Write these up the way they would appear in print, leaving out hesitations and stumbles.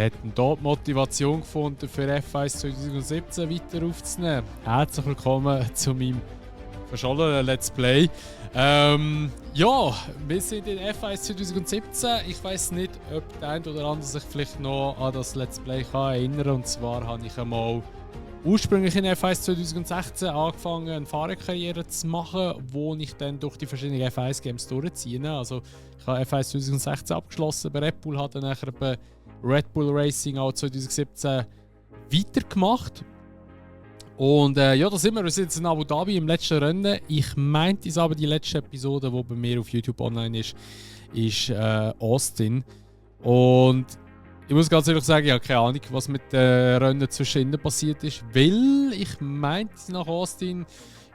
wer hat denn dort Motivation gefunden, für F1 2017 weiter aufzunehmen? Herzlich willkommen zu meinem verschollenen Let's Play. Ja, wir sind in F1 2017. Ich weiß nicht, ob der eine oder andere sich vielleicht noch an das Let's Play kann erinnern. Und zwar habe ich einmal ursprünglich in F1 2016 angefangen, eine Fahrerkarriere zu machen, wo ich dann durch die verschiedenen F1-Games durchziehe. Also ich habe F1 2016 abgeschlossen bei Red Bull, habe dann nachher bei Red Bull Racing auch 2017 weitergemacht. Und ja, da sind wir. Wir sind jetzt in Abu Dhabi im letzten Rennen. Ich meinte es aber, die letzte Episode, die bei mir auf YouTube online ist Austin. Und ich muss ganz ehrlich sagen, ich habe keine Ahnung, was mit den Rennen zwischen ihnen passiert ist. Weil ich meinte, nach Austin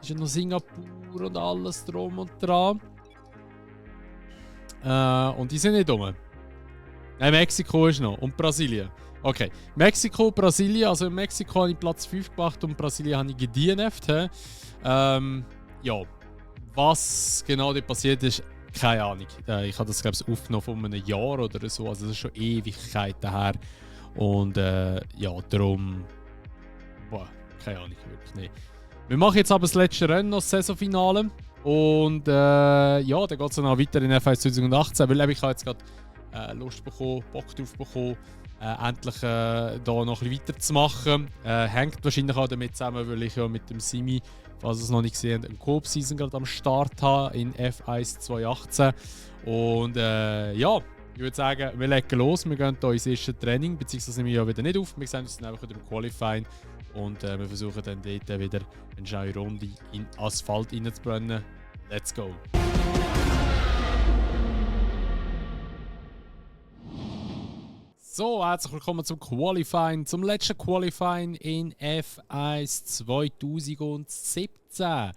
ist ja noch Singapur und alles drum und dran. Und die sind nicht rum. Nein, Mexiko ist noch. Und Brasilien. Okay, Mexiko, Brasilien. Also in Mexiko habe ich Platz 5 gemacht und Brasilien habe ich gedient. Ja, was genau dort passiert ist, keine Ahnung. Ich habe das, glaube ich, aufgenommen von einem Jahr oder so. Also das ist schon Ewigkeiten her. Und ja, darum... Boah, keine Ahnung, wirklich nicht. Wir machen jetzt aber das letzte Rennen, noch das Saisonfinale. Und ja, dann geht es dann auch weiter in F1 2018. Weil ich habe jetzt gerade Lust bekommen, Bock drauf bekommen, endlich da noch ein bisschen weiterzumachen. Hängt wahrscheinlich auch damit zusammen, weil ich ja mit dem Simi, falls ihr es noch nicht gesehen habt, eine Coop-Season gerade am Start habe in F1 2018. Und ja, ich würde sagen, wir legen los. Wir gehen hier ins erste Training, beziehungsweise nehmen wir ja wieder nicht auf. Wir sehen uns dann einfach wieder im Qualifying. Und wir versuchen dann dort wieder eine schnelle Runde in Asphalt reinzubrennen. Let's go! So, herzlich willkommen zum Qualifying, zum letzten Qualifying in F1 2017.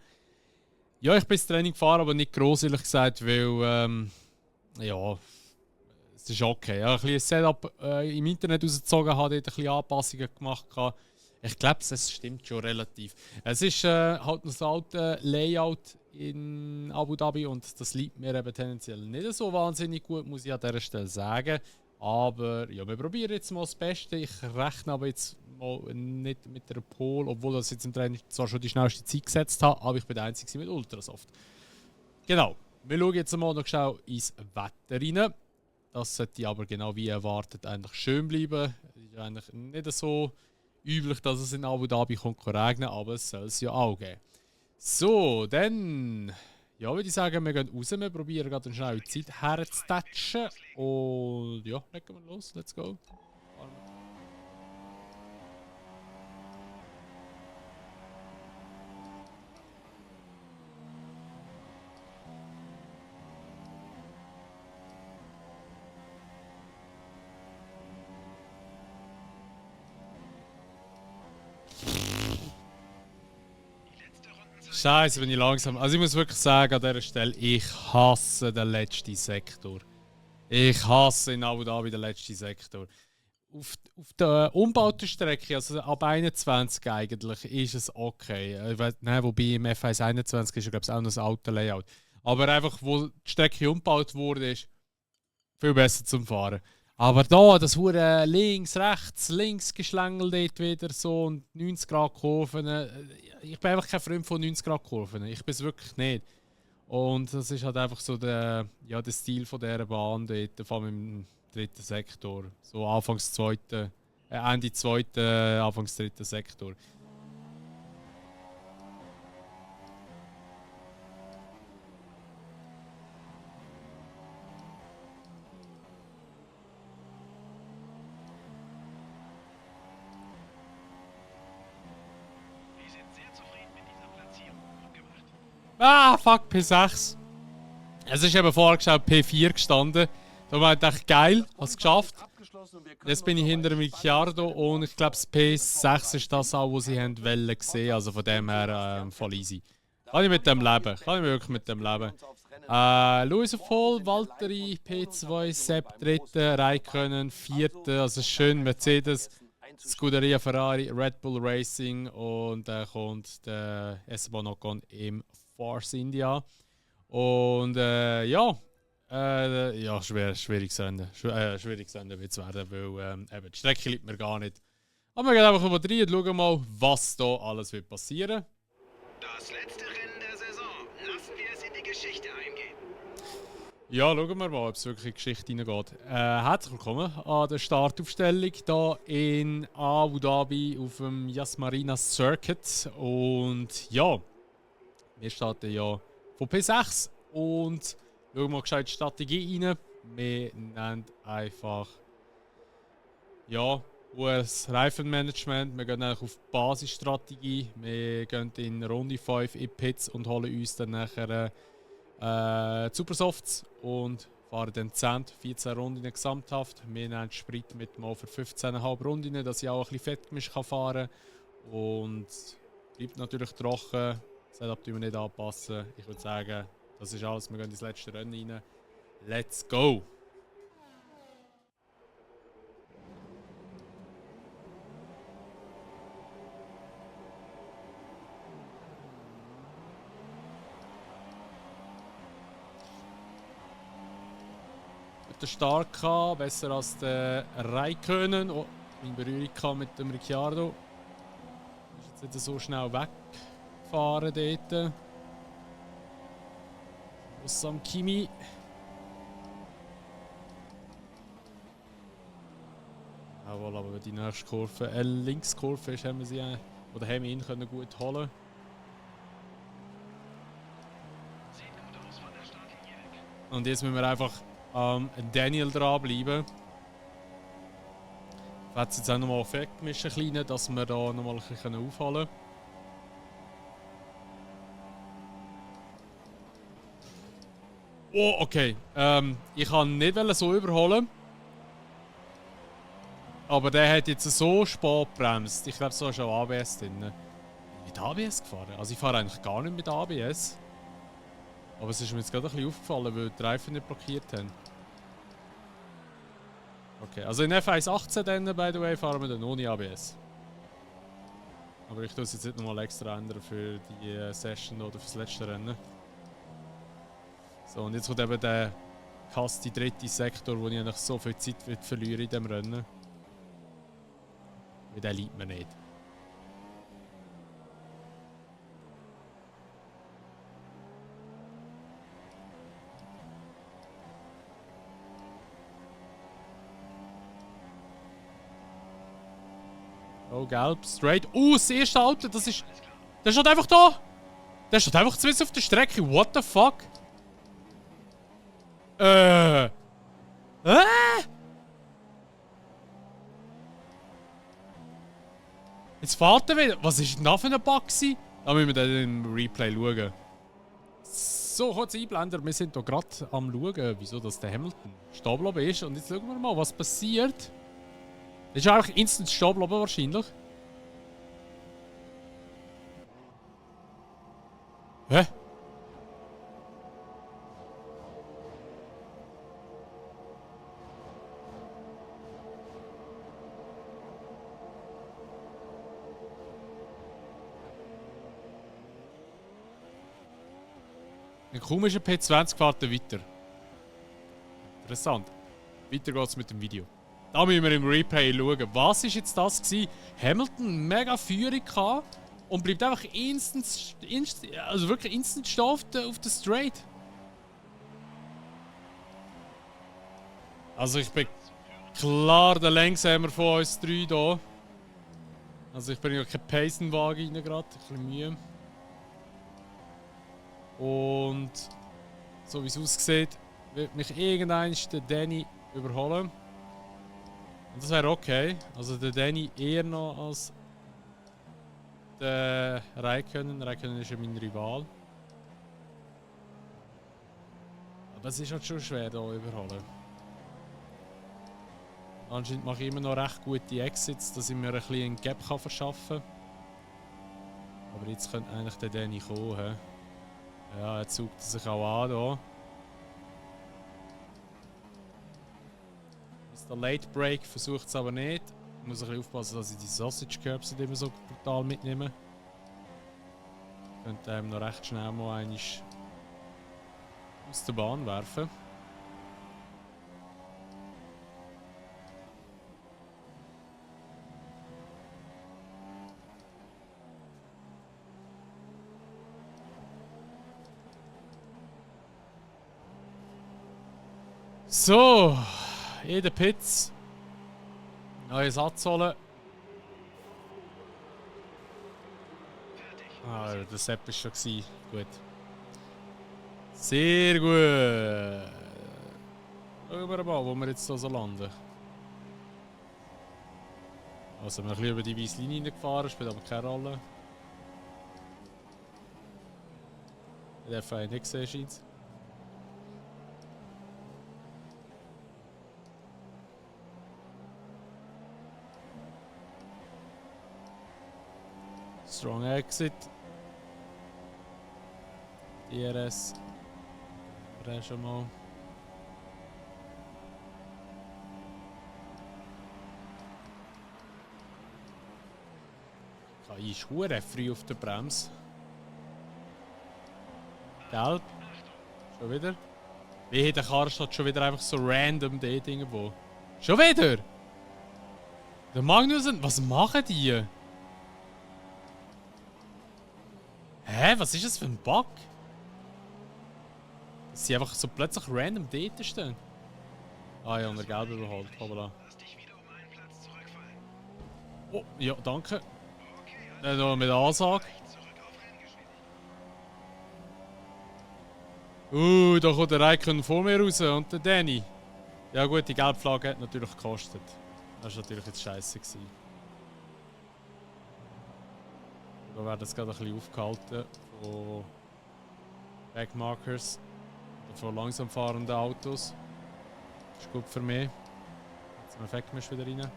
Ja, ich bin ins Training gefahren, aber nicht gross, ehrlich gesagt, weil, ja, es ist okay. Ja, ein bisschen Setup im Internet rausgezogen, habe dort ein bisschen Anpassungen gemacht. Ich glaube, es stimmt schon relativ. Es ist halt das alte Layout in Abu Dhabi und das liegt mir eben tendenziell nicht so wahnsinnig gut, muss ich an dieser Stelle sagen. Aber ja, wir probieren jetzt mal das Beste. Ich rechne aber jetzt mal nicht mit der Pole, obwohl das jetzt im Training zwar schon die schnellste Zeit gesetzt habe, aber ich bin der Einzige mit Ultrasoft. Genau, wir schauen jetzt mal noch schnell ins Wetter rein. Das sollte aber genau wie erwartet eigentlich schön bleiben. Es ist eigentlich nicht so üblich, dass es in Abu Dhabi kommt regnen, aber es soll es ja auch geben. So, dann... Ja, würde ich sagen, wir gehen raus, wir probieren gerade eine schnelle Zeit herzutatschen. Und ja, legen wir los, let's go. Scheiße, bin ich langsam. Also ich muss wirklich sagen, an dieser Stelle, ich hasse den letzten Sektor. Ich hasse in Abu Dhabi den letzten Sektor. Auf der umbauten Strecke, also ab 21 eigentlich, ist es okay. Ich weiss, nein, wobei im F1 21 ist ja, glaube ich, auch noch das alte Layout. Aber einfach, wo die Strecke umgebaut wurde, ist viel besser zum Fahren. Aber da, das hure links, rechts, links geschlängelt dort wieder so und 90 Grad Kurven. Ich bin einfach kein Freund von 90 Grad Kurven. Ich bin es wirklich nicht. Und das ist halt einfach so der Stil von dieser Bahn dort, vor allem im dritten Sektor. So Ende zweiten, Anfangs dritten Sektor. Ah, fuck, P6. Es ist eben vorgeschaut P4 gestanden. Da war ich gedacht, geil, hast es geschafft. Jetzt bin ich hinter dem Ricciardo und ich glaube, das P6 ist das auch, was sie haben wollen sehen. Also von dem her voll easy. Kann ich mit dem leben. Kann ich wirklich mit dem leben. Lewis auf Pole, Valtteri, P2, Sepp 3., Raikkonen 4., also schön Mercedes, Scuderia Ferrari, Red Bull Racing und dann kommt der Esteban Ocon im Force India. Und ja, Ja, schwieriges Rennen. Schwieriges Rennen wird es werden, weil eben, die Strecke liegt mir gar nicht. Aber wir gehen einfach mal rein und schauen mal, was da alles wird passieren. Das letzte Rennen der Saison. Lassen wir es in die Geschichte eingehen. Ja, schauen wir mal, ob es wirklich in die Geschichte hineingeht. Herzlich willkommen an der Startaufstellung hier in Abu Dhabi auf dem Yas Marina Circuit. Und ja, wir starten ja von P6 und schauen mal gescheit die Strategie rein. Wir nehmen einfach ja, US-Reifenmanagement. Wir gehen eigentlich auf die Basisstrategie. Wir gehen in Runde 5 in Pits und holen uns dann nachher Supersofts und fahren dann 10, 14 Runden gesamthaft. Wir nehmen Sprit mit mal für 15,5 Runden, dass ich auch ein bisschen Fettgemisch fahren kann. Und bleibt natürlich trocken. Setup tun wir nicht anpassen. Ich würde sagen, das ist alles. Wir gehen ins letzte Rennen rein. Let's go! Der Start gehabt, besser als der Räikkönen. Oh, in Berührung mit dem Ricciardo. Ist jetzt nicht so schnell weggefahren dort. Aus am Kimi. Jawohl, aber wenn die nächste Kurve, Linkskurve ist, haben wir sie oder haben wir ihn können gut holen. Und jetzt müssen wir einfach Daniel dranbleiben. Ich werde jetzt auch nochmal wegmischen, kleine, dass wir da nochmal ein bisschen aufholen können. Oh, okay. Ich kann nicht so überholen. Aber der hat jetzt so spät gebremst. Ich glaube, so ist auch ABS drin. Mit ABS gefahren? Also ich fahre eigentlich gar nicht mit ABS. Aber es ist mir jetzt gerade ein bisschen aufgefallen, weil die Reifen nicht blockiert haben. Okay, also in F1 18 dann, by the way, fahren wir dann ohne ABS. Aber ich tue es jetzt nicht nochmal extra ändern für die Session oder fürs letzte Rennen. So, und jetzt kommt eben der Kasti dritte Sektor, wo ich eigentlich so viel Zeit verliere in diesem Rennen. Weil der liebt mir nicht. Oh, gelb, straight. Das erste Auto, das ist... Der steht einfach da! Der steht einfach zumindest auf der Strecke. What the fuck? Jetzt fährt er wieder. Was ist denn da für ein Bug? Da müssen wir dann im Replay schauen. So, kurz einblenden. Wir sind hier gerade am schauen, wieso das der Hamilton stehen geblieben ist. Und jetzt schauen wir mal, was passiert. Das ist eigentlich instant stehen geblieben wahrscheinlich. Hä? Kaum ist ein P20 fährt er weiter. Interessant. Weiter geht's mit dem Video. Da müssen wir im Replay schauen. Was ist jetzt das gewesen? Hamilton mega Führung gehabt und bleibt einfach instant stehen auf der Straight. Also ich bin klar der Langsamer von uns drei hier. Also ich bin ja kein Pacenwagen rein gerade, ein bisschen Mühe. Und so wie es aussieht, wird mich irgendwann der Danny überholen. Und das wäre okay. Also der Danny eher noch als der Räikkönen. Räikkönen ist ja mein Rival. Aber es ist halt schon schwer hier überholen. Anscheinend mache ich immer noch recht gute Exits, dass ich mir ein bisschen einen Gap verschaffen kann. Aber jetzt könnte eigentlich der Danny kommen. He? Ja, er zuckt sich auch an hier. Der Late Break versucht es aber nicht. Ich muss ein bisschen aufpassen, dass ich die Sausage Curbs nicht immer so brutal mitnehme. Ich könnte ihm noch recht schnell mal einmal aus der Bahn werfen. So, in den Pits. Neue Satz holen. Ah, der Sepp war schon gewesen. Gut. Sehr gut. Schauen wir mal, wo wir jetzt hier so landen. Also, wir sind ein bisschen über die weiße Linie gefahren, spielt aber keine Rolle. Ich darf eigentlich nicht sehen, scheint. Strong Exit. DRS. Oder schon mal. KI ist hure früh auf der Bremse. Gelb. Schon wieder. Wie der Karre steht schon wieder einfach so random dort irgendwo. Schon wieder! Der Magnussen, was machen die? Hä, was ist das für ein Bug? Dass sie einfach so plötzlich random dort stehen. Ah ja, und der Gelb überholt. Hoppala. Oh, ja, danke. Noch mit Ansage. Da kommt der Raikkonen vor mir raus und der Danny. Ja gut, die Gelbflagge hat natürlich gekostet. Das war natürlich jetzt scheiße gewesen. Da wird das gerade ein bisschen aufgehalten von Backmarkers. Von langsam fahrenden Autos. Das ist gut für mich. Jetzt sind wir Effektmisch wieder rein.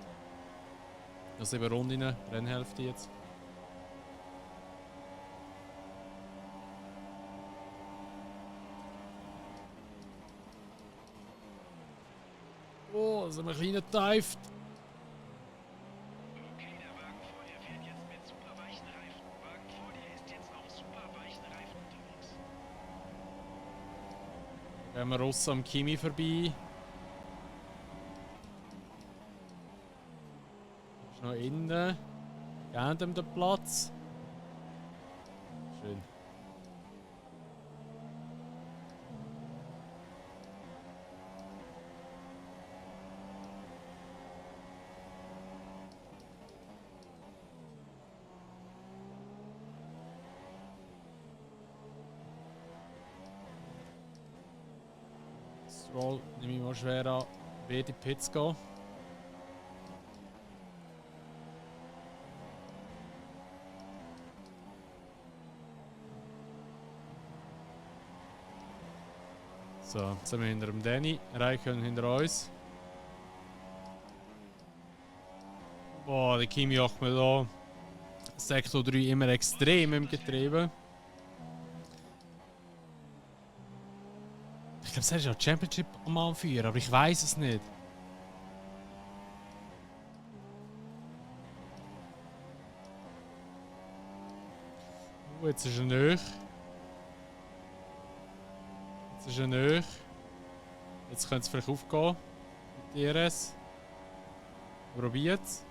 Da 7 Runden rein, Rennhälfte jetzt. Oh, da sind wir ein kleiner geteift. Okay, der Wagen vor dir fährt jetzt mit super weichen Reifen. Wagen vor dir ist jetzt auf super weichen Reifen unterwegs. Gehen wir raus am Kimi vorbei. Ist noch innen. Geben ihm den Platz. Schön. Stroll nehme ich mal schwer an, wie in die Pits gehen. So, jetzt sind wir hinter dem Danny, Raikkonen hinter uns. Boah, der Kimi macht mir da Sektor 3 immer extrem im Getriebe. Ich glaube, er ist ja Championship am Anführen, aber ich weiß es nicht. Jetzt ist er nöch. Jetzt ist er nöch. Jetzt könnte es vielleicht aufgehen. Mit DRS. Probiert's.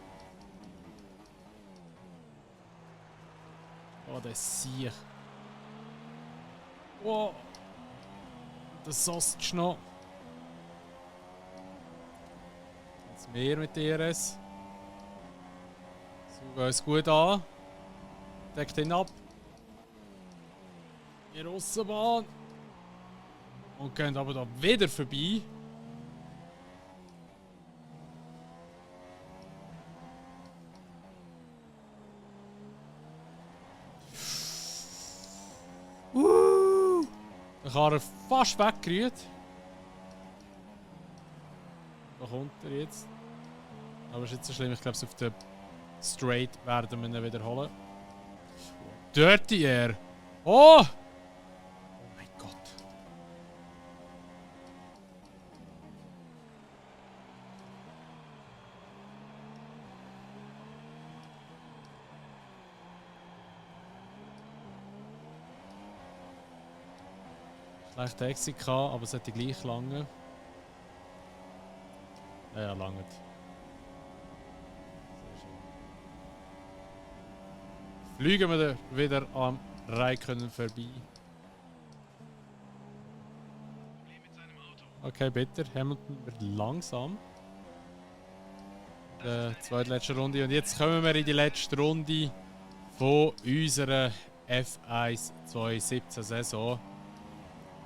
Oh, der Sieg. Wow. Das Sausage noch. Jetzt mehr mit DRS. So geht es gut an. Deckt ihn ab. In der Aussenbahn. Und gehen aber da wieder vorbei. Der Karre fast weggerührt. Da kommt er jetzt. Aber ist jetzt so schlimm, ich glaube, auf der Straight werden wir ihn wiederholen. Dirty Air! Oh! Oh mein Gott. Schlechter Exit gehabt, aber es hätte gleich lange. Ja, lange. Fliegen wir wieder am Raikkonen vorbei. Okay, bitte. Hamilton wird langsam. Die zweitletzte Runde. Und jetzt kommen wir in die letzte Runde von unserer F1 2017 Saison.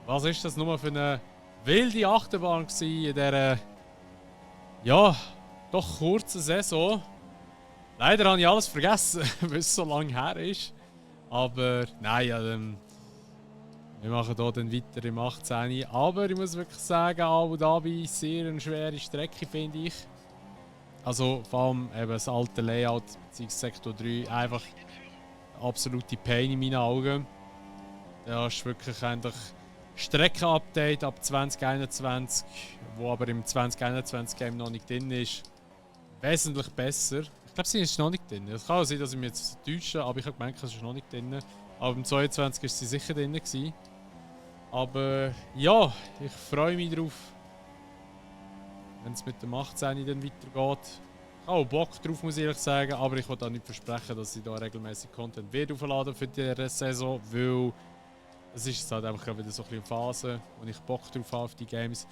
Was ist das nur für eine wilde Achterbahn gewesen in dieser, ja, doch kurzen Saison? Leider habe ich alles vergessen, weil es so lange her ist. Aber nein, ja, wir machen hier dann weiter im 18. Aber ich muss wirklich sagen, Abu Dhabi ist sehr eine schwere Strecke, finde ich. Also vor allem eben das alte Layout, beziehungsweise Sektor 3, einfach eine absolute Pain in meinen Augen. Da ist wirklich eigentlich Streckenupdate ab 2021, wo aber im 2021 Game noch nicht drin ist, wesentlich besser. Ich glaube, sie ist noch nicht drin. Es kann auch sein, dass ich mich jetzt täusche, aber ich habe gemerkt, es ist noch nicht drin. Aber im 22 ist sie sicher drin gewesen. Aber ja, ich freue mich drauf, wenn es mit dem 18 dann weitergeht. Ich habe auch Bock drauf, muss ich ehrlich sagen, aber ich will auch nicht versprechen, dass ich da regelmäßig Content wird aufladen für diese Saison, weil es ist halt einfach wieder so ein bisschen Phase, wo ich Bock drauf habe auf die Games,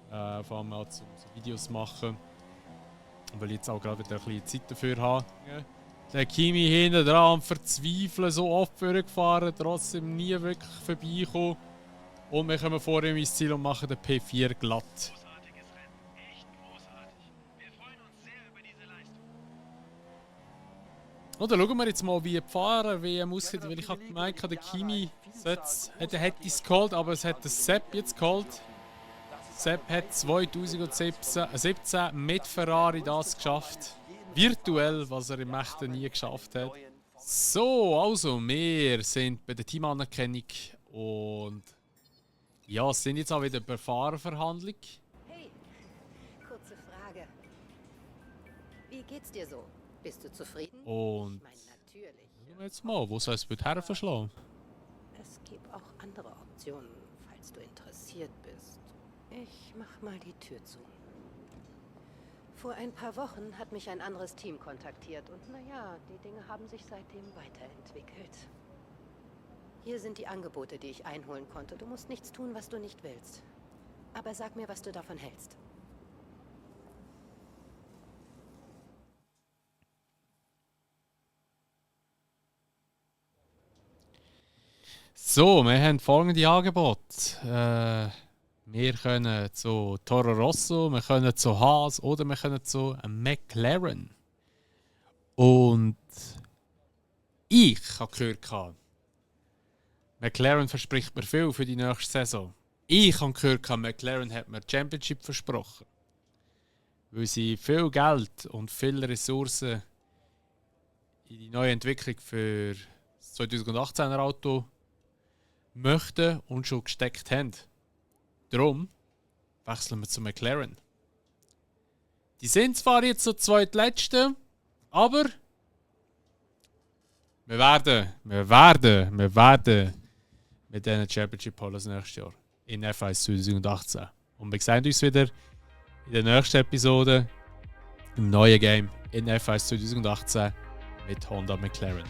vor allem auch so Videos machen, weil ich jetzt auch gerade wieder ein bisschen Zeit dafür habe. Der Kimi hinten dran am Verzweifeln, so oft vorgefahren, trotzdem nie wirklich vorbeikommen. Und wir kommen vor ihm ins Ziel und machen den P4 glatt. Großartiges Rennen. Echt großartig. Wir freuen uns sehr über diese Leistung. Oder schauen wir jetzt mal, wie die Fahrer WM aussieht, weil ich habe gemeint, der Kimi hätte es geholt, aber es hat der Sepp jetzt geholt. Sepp hat 2017 mit Ferrari das geschafft. Virtuell, was er im Echten nie geschafft hat. So, also wir sind bei der Teamanerkennung und ja, sind jetzt auch wieder bei Fahrerverhandlung. Hey, kurze Frage. Wie geht's dir so? Bist du zufrieden? Und Ich meine, natürlich. schauen wir jetzt mal, wo soll es mit Herren verschlagen? Es gibt auch andere Optionen, falls du interessiert bist. Ich mach mal die Tür zu. Vor ein paar Wochen hat mich ein anderes Team kontaktiert und naja, die Dinge haben sich seitdem weiterentwickelt. Hier sind die Angebote, die ich einholen konnte. Du musst nichts tun, was du nicht willst. Aber sag mir, was du davon hältst. So, wir haben folgende Angebote. Wir können zu Toro Rosso, wir können zu Haas oder wir können zu McLaren. Und ich habe gehört, McLaren verspricht mir viel für die nächste Saison. Ich habe gehört, McLaren hat mir die Championship versprochen. Weil sie viel Geld und viele Ressourcen in die neue Entwicklung für das 2018er Auto möchten und schon gesteckt haben. Darum wechseln wir zu McLaren. Die sind zwar jetzt so zweitletzte, aber wir werden mit diesen Championship holen nächstes Jahr in F1 2018. Und wir sehen uns wieder in der nächsten Episode im neuen Game in F1 2018 mit Honda McLaren.